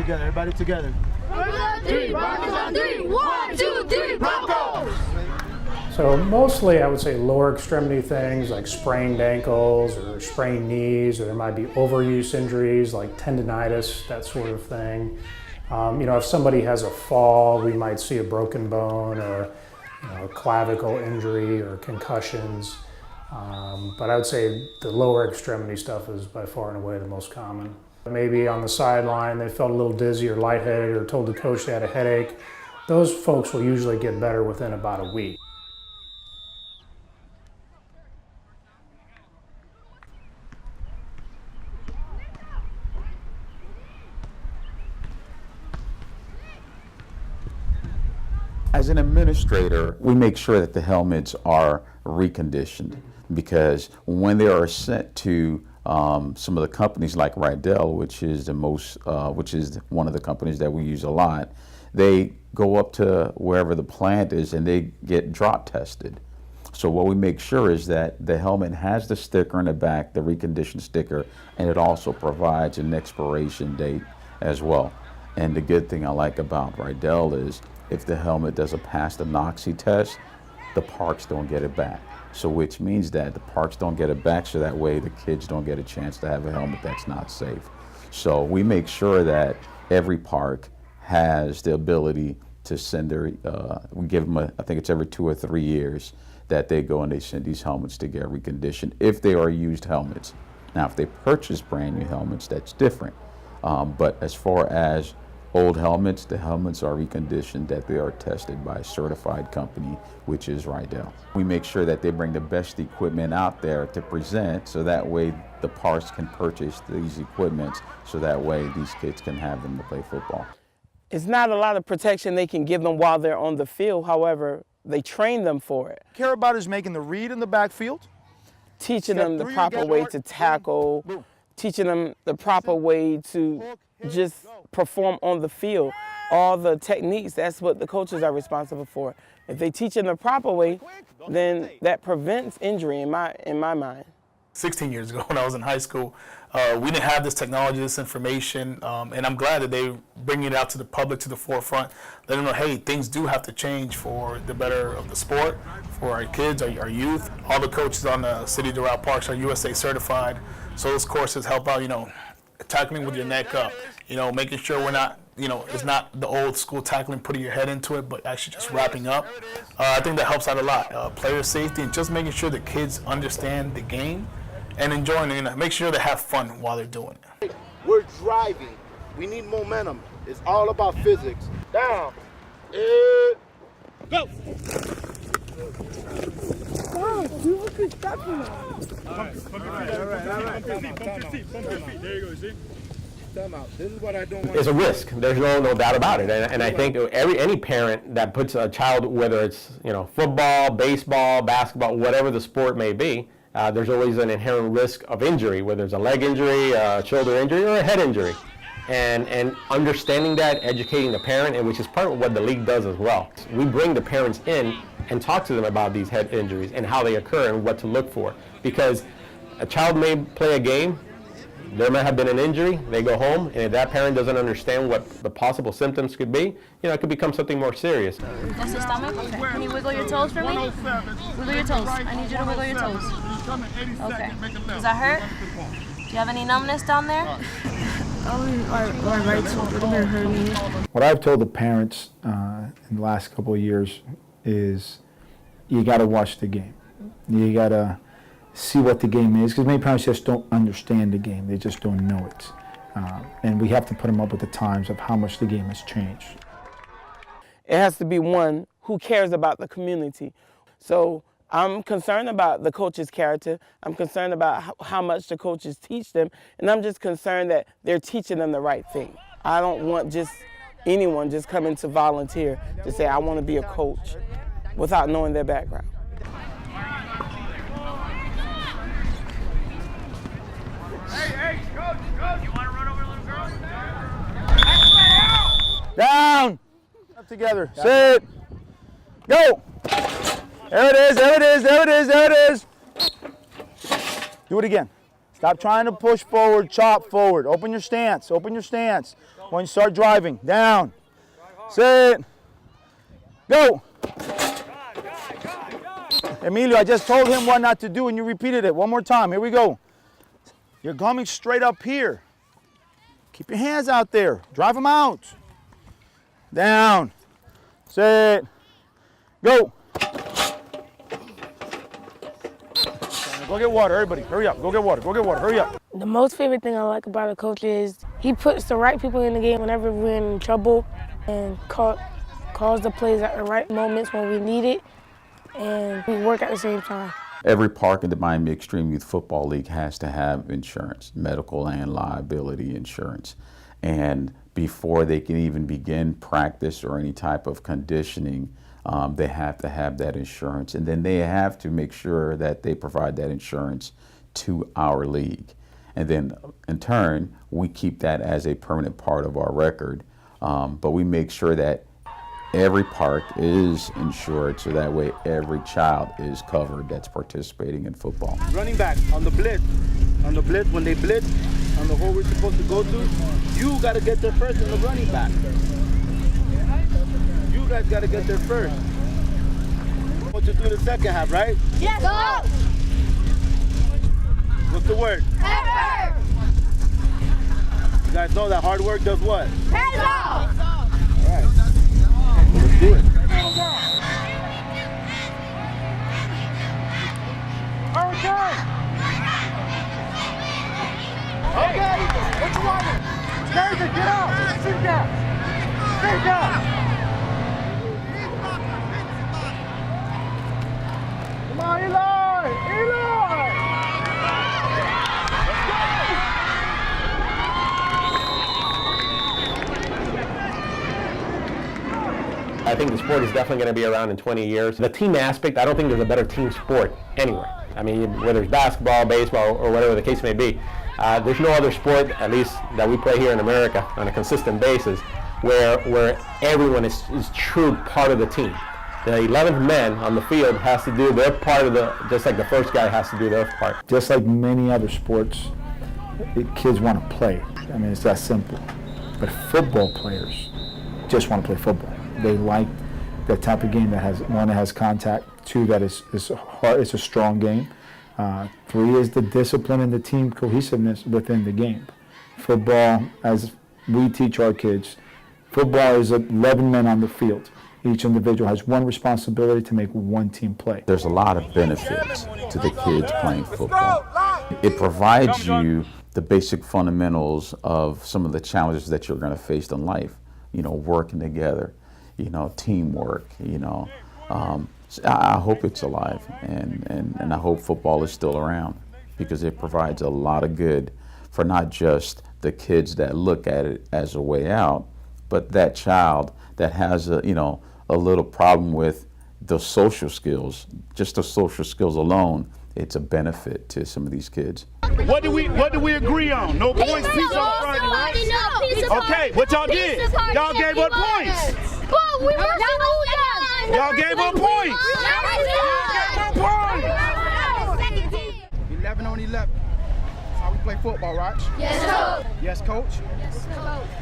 together. Everybody together. Three, Broncos on three. 1, 2, 3, Broncos! So mostly I would say lower extremity things like sprained ankles or sprained knees, or there might be overuse injuries like tendinitis, that sort of thing. If somebody has a fall, we might see a broken bone or a clavicle injury or concussions. But I would say the lower extremity stuff is by far and away the most common. Maybe on the sideline they felt a little dizzy or lightheaded or told the coach they had a headache. Those folks will usually get better within about a week. As an administrator, we make sure that the helmets are reconditioned, because when they are sent to some of the companies like Rydell, which is one of the companies that we use a lot, they go up to wherever the plant is and they get drop tested. So what we make sure is that the helmet has the sticker in the back, the reconditioned sticker, and it also provides an expiration date as well. And the good thing I like about Rydell is if the helmet doesn't pass the NOxy test, the parks don't get it back. So which means that the parks don't get it back, so that way the kids don't get a chance to have a helmet that's not safe. So we make sure that every park has the ability to send their, we give them I think it's every 2 or 3 years that they go and they send these helmets to get reconditioned if they are used helmets. Now if they purchase brand new helmets, that's different. But as far as old helmets, the helmets are reconditioned, that they are tested by a certified company, which is Rydell. We make sure that they bring the best equipment out there to present, so that way the parks can purchase these equipments, so that way these kids can have them to play football. It's not a lot of protection they can give them while they're on the field. However, they train them for it. Care about is making the read in the backfield. Teaching them the proper way to tackle, teaching them the proper way to just perform on the field. All the techniques, that's what the coaches are responsible for. If they teach them the proper way, then that prevents injury in my mind. 16 years ago when I was in high school, we didn't have this technology, this information, and I'm glad that they bring it out to the public, to the forefront, let them know, hey, things do have to change for the better of the sport, for our kids, our youth. All the coaches on the City of Doral Parks are USA certified, so those courses help out, tackling with your neck up, making sure we're not, it's not the old school tackling, putting your head into it, but actually just wrapping up. I think that helps out a lot. Player safety and just making sure the kids understand the game and enjoying it, make sure they have fun while they're doing it. We're driving. We need momentum. It's all about physics. Down. Go. Wow, do a good job for that. All right. There you go, see? This is what I don't want. It's a risk. There's no doubt about it. And I think any parent that puts a child, whether it's football, baseball, basketball, whatever the sport may be, there's always an inherent risk of injury, whether it's a leg injury, a shoulder injury, or a head injury. And understanding that, educating the parent, and which is part of what the league does as well. We bring the parents in and talk to them about these head injuries and how they occur and what to look for. Because a child may play a game, there might have been an injury, they go home, and if that parent doesn't understand what the possible symptoms could be, it could become something more serious. That's the stomach? Okay. Can you wiggle your toes for me? Wiggle your toes. I need you to wiggle your toes. Okay. Does that hurt? Do you have any numbness down there? My right shoulder hurt me. What I've told the parents in the last couple of years is you got to watch the game. You got to see what the game is, because many parents just don't understand the game. They just don't know it. And we have to put them up with the times of how much the game has changed. It has to be one who cares about the community. So I'm concerned about the coach's character. I'm concerned about how much the coaches teach them. And I'm just concerned that they're teaching them the right thing. I don't want just anyone just coming to volunteer to say, I want to be a coach, without knowing their background. Hey, coach, you want to run over a little girl? Down. Up together. Sit. Go. There it is, there it is, there it is, there it is. Do it again. Stop trying to push forward, chop forward. Open your stance, open your stance. When you start driving, down, sit, go. Emilio, I just told him what not to do and you repeated it. One more time, here we go. You're coming straight up here. Keep your hands out there, drive them out. Down, sit, go. Go get water, everybody, hurry up, go get water, hurry up. The most favorite thing I like about a coach is he puts the right people in the game whenever we're in trouble and calls the plays at the right moments when we need it, and we work at the same time. Every park in the Miami Xtreme Youth Football League has to have insurance, medical and liability insurance. And before they can even begin practice or any type of conditioning, they have to have that insurance. And then they have to make sure that they provide that insurance to our league. And then in turn, we keep that as a permanent part of our record. But we make sure that every park is insured, so that way every child is covered that's participating in football. Running back on the blitz, when they blitz, on the hole we're supposed to go to, you got to get there first in the running back. You guys got to get there first. What to do the second half, right? Yes, go! What's the word? Effort! You guys know that hard work does what? Hands off! All right. Let's do it. Okay, what you want? David, get out! Sit down! Sit down! Come on, Eli! Eli! I think the sport is definitely going to be around in 20 years. The team aspect, I don't think there's a better team sport anywhere. I mean, whether it's basketball, baseball, or whatever the case may be, there's no other sport, at least that we play here in America on a consistent basis, where everyone is true part of the team. The 11th man on the field has to do their part of just like the first guy has to do their part. Just like many other sports, kids want to play. I mean, it's that simple. But football players just want to play football. They like that type of game that has contact. 2, that is hard. It's a strong game. 3 is the discipline and the team cohesiveness within the game. Football, as we teach our kids, football is 11 men on the field. Each individual has one responsibility to make one team play. There's a lot of benefits to the kids playing football. It provides you the basic fundamentals of some of the challenges that you're going to face in life. You know, working together, you know, teamwork, you know. I hope it's alive, and I hope football is still around, because it provides a lot of good for not just the kids that look at it as a way out, but that child that has a little problem with the social skills. Just the social skills alone, it's a benefit to some of these kids. What do we agree on? No points, peace on Friday, right? Okay, what y'all did? Y'all gave up points. But we were Y'all gave up points. 11 on 11. That's how we play football, right? Yes, coach. Yes, coach.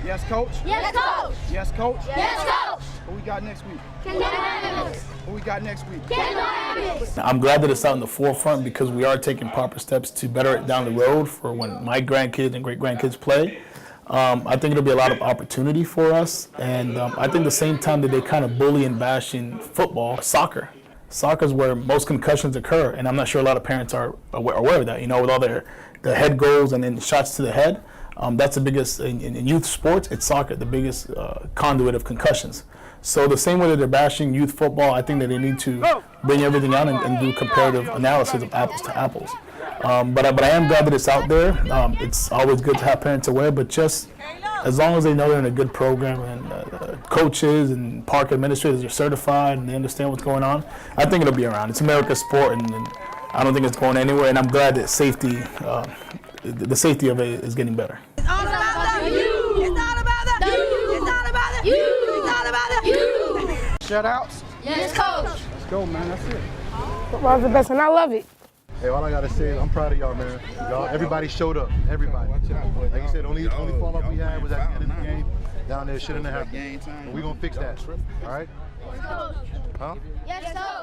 Yes, coach. Yes, coach. Yes, coach. Yes, coach. What we got next week? Dynamics. What we got next week? Dynamics. I'm glad that it's out in the forefront, because we are taking proper steps to better it down the road for when my grandkids and great-grandkids play. I think it'll be a lot of opportunity for us, and I think at the same time that they kind of bully and bash in football, soccer. Soccer is where most concussions occur, and I'm not sure a lot of parents are aware of that. You know, with all the head goals and then shots to the head, that's the biggest in youth sports. It's soccer, the biggest conduit of concussions. So the same way that they're bashing youth football, I think that they need to bring everything out and do comparative analysis of apples to apples. But I am glad that it's out there. It's always good to have parents aware, but just as long as they know they're in a good program and coaches and park administrators are certified and they understand what's going on, I think it'll be around. It's America's sport, and I don't think it's going anywhere. And I'm glad that safety, the safety of it is getting better. It's all about the you. It's not about the you. It's not about the you. It's not about the you. Shutouts. Yes, coach. Let's go, man. That's it. Football's the best, and I love it. Hey, all I gotta say is I'm proud of y'all, man. Y'all, everybody showed up. Everybody. Like you said, only fall off we had was at the end of the game. Down there shouldn't have happened. But we gonna fix that. All right? Huh? Yes, sir.